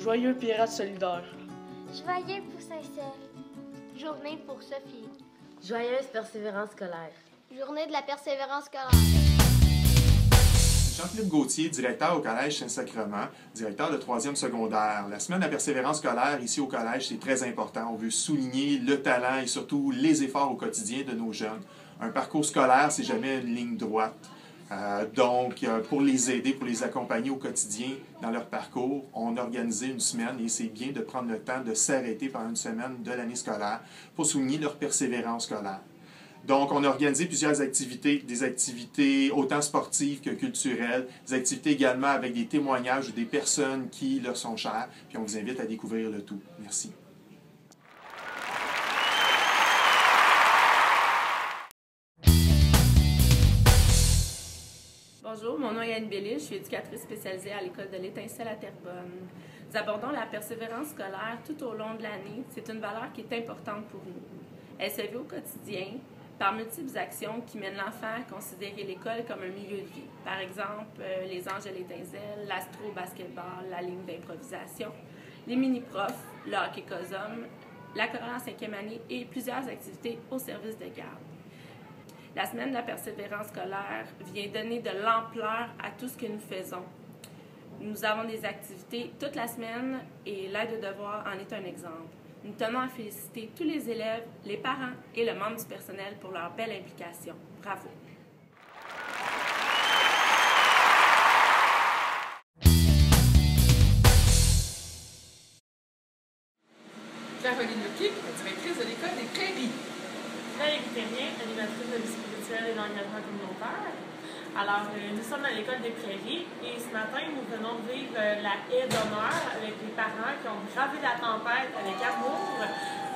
Joyeux pirate solidaire. Joyeux pour Saint-Cel. Journée pour Sophie. Joyeuse persévérance scolaire. Journée de la persévérance scolaire. Jean-Philippe Gauthier, directeur au Collège Saint-Sacrement, directeur de 3e secondaire. La semaine de la persévérance scolaire ici au collège, c'est très important. On veut souligner le talent et surtout les efforts au quotidien de nos jeunes. Un parcours scolaire, c'est jamais une ligne droite. Donc, pour les aider, pour les accompagner au quotidien dans leur parcours, on a organisé une semaine et c'est bien de prendre le temps de s'arrêter pendant une semaine de l'année scolaire pour souligner leur persévérance scolaire. Donc, on a organisé plusieurs activités, des activités autant sportives que culturelles, des activités également avec des témoignages des personnes qui leur sont chères, puis on vous invite à découvrir le tout. Merci. Bonjour, mon nom est Anne Bélis, je suis éducatrice spécialisée à l'école de l'Étincelle à Terrebonne. Nous abordons la persévérance scolaire tout au long de l'année. C'est une valeur qui est importante pour nous. Elle se vit au quotidien par multiples actions qui mènent l'enfant à considérer l'école comme un milieu de vie. Par exemple, les anges de l'Étincelle, l'astro-basketball, la ligne d'improvisation, les mini-profs, le hockey cosum, la chorale en 5e année et plusieurs activités au service de garde. La semaine de la persévérance scolaire vient donner de l'ampleur à tout ce que nous faisons. Nous avons des activités toute la semaine et l'aide aux devoirs en est un exemple. Nous tenons à féliciter tous les élèves, les parents et le membre du personnel pour leur belle implication. Bravo! Caroline Lequic, directrice de l'école des Prairies. Valérie Terrien, animatrice de vie spirituelle et d'engagement communautaire. Alors, nous sommes à l'école des Prairies et ce matin, nous venons de vivre la haie d'honneur avec les parents qui ont bravé la tempête avec amour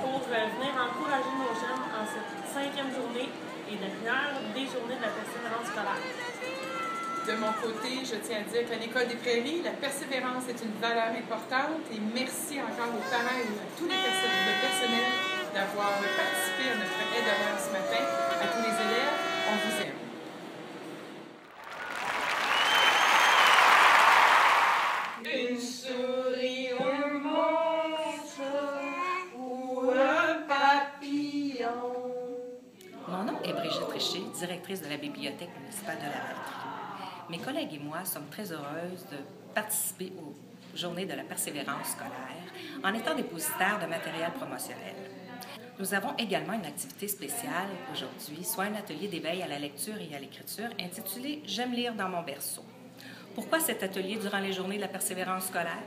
pour venir encourager nos jeunes en cette 5e journée et dernière des journées de la persévérance scolaire. De mon côté, je tiens à dire qu'à l'école des Prairies, la persévérance est une valeur importante et merci encore aux parents et à tous le personnel d'avoir participé à notre haie d'honneur ce matin. À tous les élèves, on vous aime. Une souris, un monstre ou un papillon. Mon nom est Brigitte Richer, directrice de la bibliothèque municipale de la Valtrie. Mes collègues et moi sommes très heureuses de participer aux journées de la persévérance scolaire en étant dépositaires de matériel promotionnel. Nous avons également une activité spéciale aujourd'hui, soit un atelier d'éveil à la lecture et à l'écriture intitulé « J'aime lire dans mon berceau ». Pourquoi cet atelier durant les journées de la persévérance scolaire?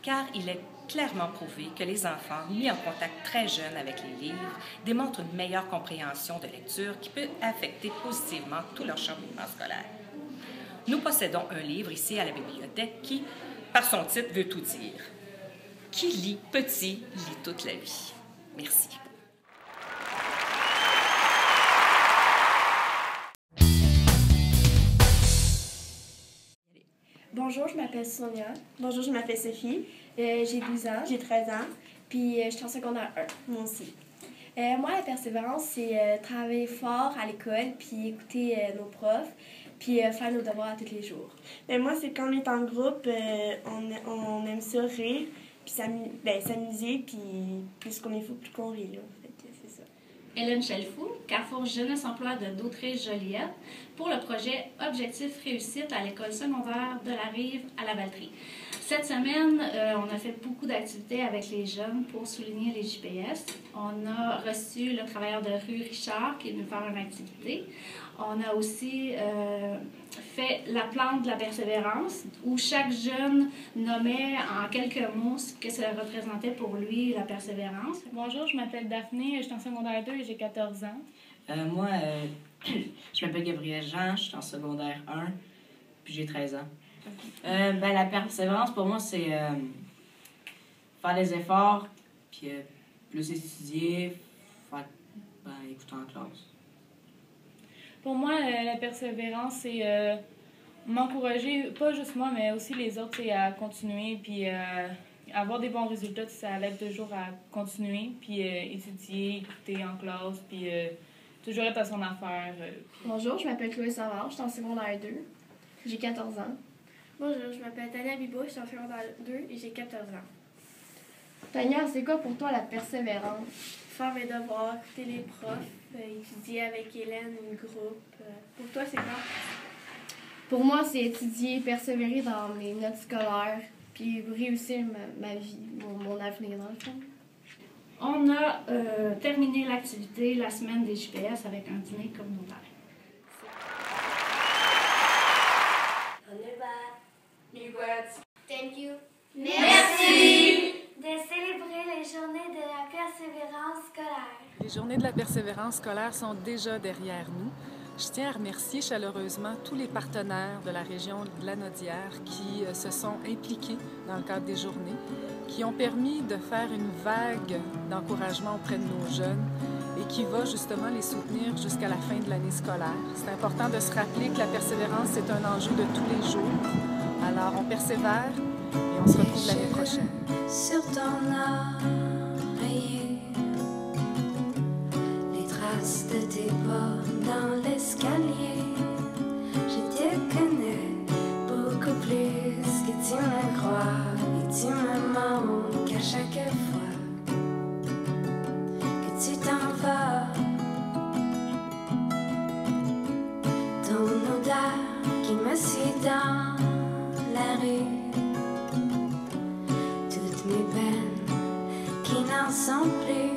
Car il est clairement prouvé que les enfants, mis en contact très jeunes avec les livres, démontrent une meilleure compréhension de lecture qui peut affecter positivement tout leur cheminement scolaire. Nous possédons un livre ici à la bibliothèque qui, par son titre, veut tout dire. Qui lit petit, lit toute la vie. Merci. Bonjour, je m'appelle Sonia. Bonjour, je m'appelle Sophie. J'ai 12 ans, j'ai 13 ans, puis je suis en secondaire 1, moi aussi. Moi, la persévérance, c'est travailler fort à l'école, puis écouter nos profs, puis faire nos devoirs à tous les jours. Moi, c'est quand on est en groupe, on aime ça rire, puis s'amuser, puis plus qu'on est fou, plus qu'on rit, là. C'est ça. Hélène Chalfou, Carrefour Jeunesse Emploi de d'Autriche-Joliette, pour le projet Objectif Réussite à l'école secondaire de la Rive à la Valtrie. Cette semaine, on a fait beaucoup d'activités avec les jeunes pour souligner les JPS. On a reçu le travailleur de rue Richard qui est venu faire une activité. On a aussi fait la plante de la persévérance où chaque jeune nommait en quelques mots ce que ça représentait pour lui, la persévérance. Bonjour, je m'appelle Daphné, je suis en secondaire 2 et j'ai 14 ans. Moi, je m'appelle Gabrielle Jean, je suis en secondaire 1, puis j'ai 13 ans. La persévérance, pour moi, c'est faire des efforts, puis plus étudier, écouter en classe. Pour moi, la persévérance, c'est m'encourager, pas juste moi, mais aussi les autres, à continuer, puis avoir des bons résultats, ça l'aide toujours à continuer, puis étudier, écouter en classe, puis toujours être à son affaire. Bonjour, je m'appelle Chloé Savard, je suis en secondaire 2, j'ai 14 ans. Bonjour, je m'appelle Tania Bibo, je suis en secondaire 2 et j'ai 14 ans. Tania, c'est quoi pour toi la persévérance? Faire mes devoirs, écouter les profs, étudier avec Hélène, une groupe. Pour toi, c'est quoi? Pour moi, c'est étudier, persévérer dans mes notes scolaires, puis réussir ma vie, mon avenir dans le fond. On a terminé l'activité la semaine des JPS avec un dîner communautaire. Thank you. Merci. De célébrer les journées de la persévérance scolaire. Les journées de la persévérance scolaire sont déjà derrière nous. Je tiens à remercier chaleureusement tous les partenaires de la région de Lanaudière qui se sont impliqués dans le cadre des journées, qui ont permis de faire une vague d'encouragement auprès de nos jeunes et qui va justement les soutenir jusqu'à la fin de l'année scolaire. C'est important de se rappeler que la persévérance, c'est un enjeu de tous les jours. Alors, on persévère et on se retrouve l'année prochaine. Sur ton oreiller, les traces de tes pas dans l'escalier. Je te connais beaucoup plus que tu me crois et tu me manques à chaque fois que tu t'en vas. Ton odeur qui me suit dans la rue, toutes mes peines qui n'en sont plus.